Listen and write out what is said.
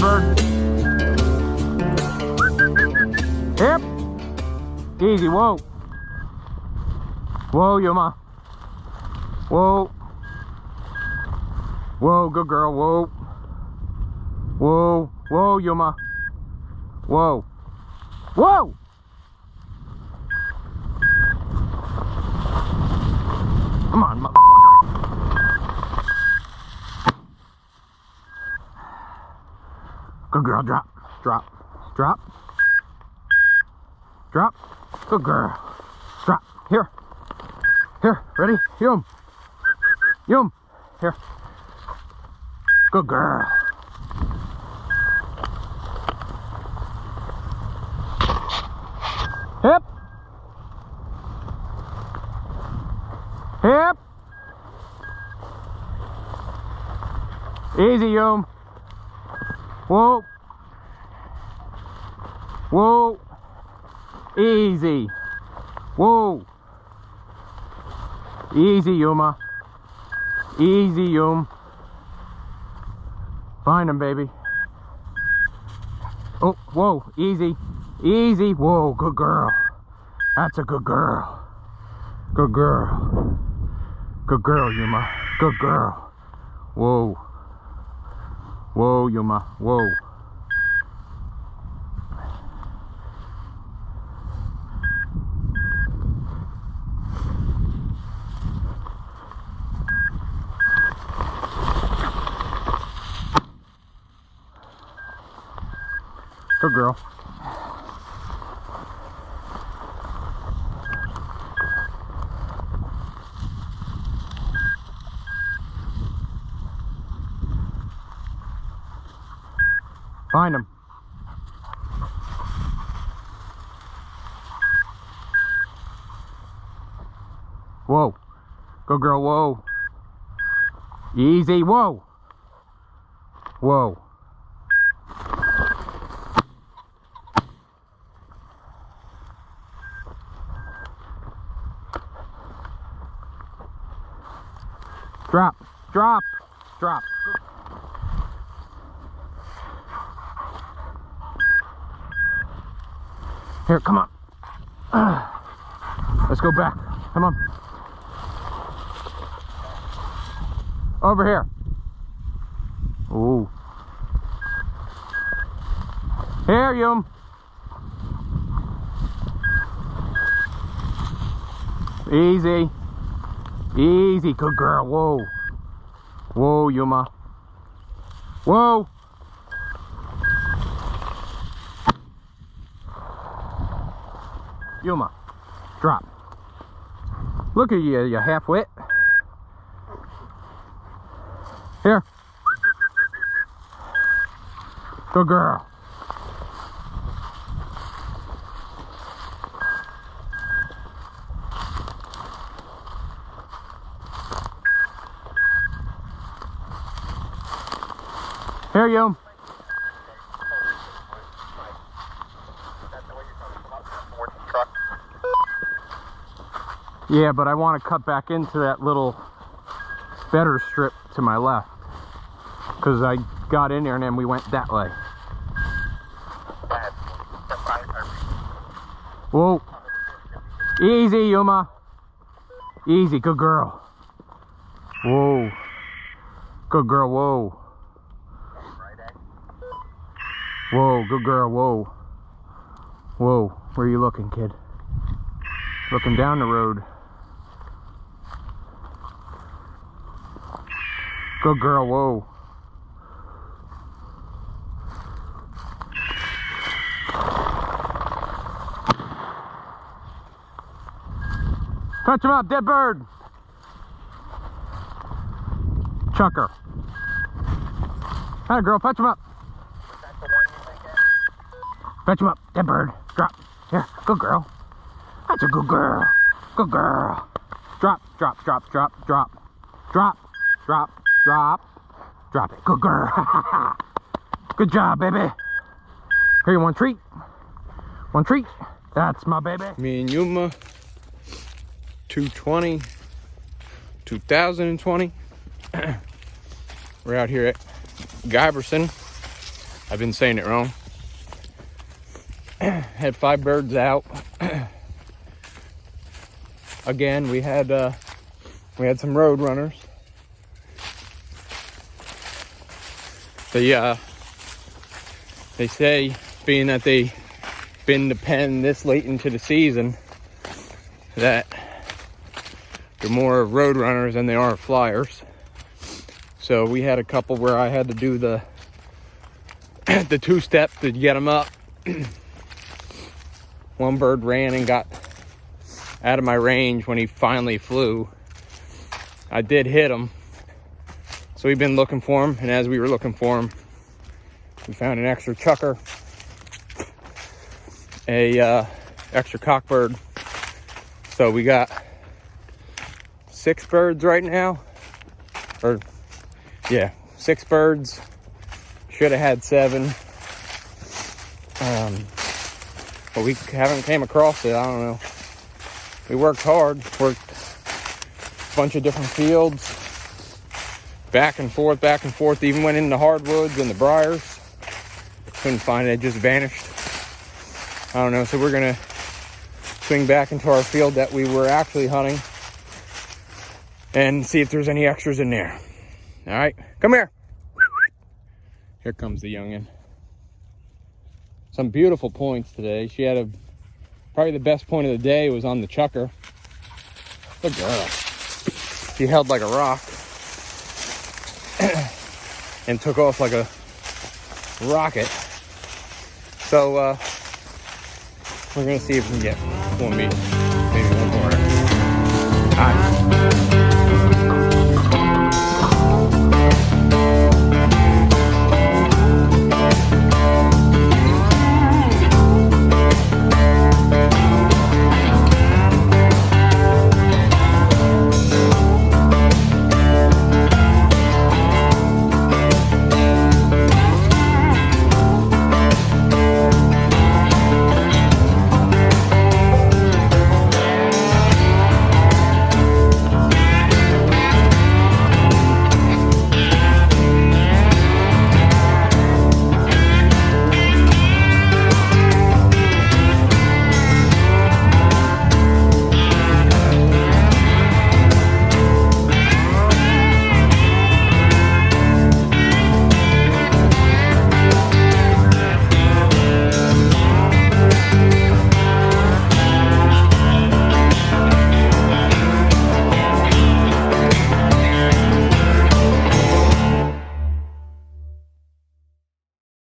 bird. Yep. Easy, whoa. Whoa, Yuma. Whoa. Whoa, good girl, whoa. Whoa, whoa, Yuma. Whoa. Whoa! Come on, motherfucker. Good girl, drop, drop, drop. Drop. Good girl. Drop. Here. Here. Ready? Yum. Yum. Here. Good girl. Hip. Hip. Easy, Yum. Whoa. Whoa. Easy. Whoa. Easy, Yuma. Easy, Yum. Find him, baby. Oh, whoa. Easy. Easy. Whoa, good girl. That's a good girl. Good girl. Good girl, Yuma. Good girl. Whoa. Whoa, Yuma. Whoa. Good girl. Find him. Whoa. Good girl, whoa. Easy, whoa. Whoa. Drop, drop, drop. Here, come on. Let's go back. Come on. Over here. Ooh. Here, Yum. Easy. Easy, good girl. Whoa. Whoa, Yuma. Whoa. Yuma, drop. Look at you, you half wit. Here. Good girl. Here, Yum. Yeah, but I want to cut back into that little better strip to my left because I got in there and then we went that way. Whoa. Easy, Yuma. Easy, good girl. Whoa. Good girl, whoa. Whoa, good girl, whoa. Whoa, where are you looking, kid? Looking down the road. Good girl, whoa. Touch him up, dead bird. Chucker. Hi, girl, fetch him up. Fetch him up, dead bird. Drop. Here, good girl. That's a good girl. Good girl. Drop, drop, drop, drop, drop. Drop, drop, drop. Drop it. Good girl. Good job, baby. Here, you want a treat? One treat? That's my baby. Me and Yuma. 2020. We're out here at Giberson. I've been saying it wrong. Had 5 birds out. Again, we had some road runners. They say, being that they've been in the pen this late into the season, that they're more road runners than they are flyers. So we had a couple where I had to do the 2-step to get them up. One bird ran and got out of my range when he finally flew. I did hit him. So we've been looking for him, and as we were looking for him, we found an extra chucker, a extra cockbird. So we got 6 birds right now, or yeah, 6 birds. Should have had 7, but we haven't came across it. I don't know. We worked hard, worked a bunch of different fields, back and forth, even went in the hardwoods and the briars. Couldn't find it, it just vanished. I don't know, so we're gonna swing back into our field that we were actually hunting and see if there's any extras in there. All right, come here. Here comes the youngin'. Some beautiful points today. She had probably the best point of the day was on the chucker. Good girl. She held like a rock and took off like a rocket. So we're gonna see if we can get one meat.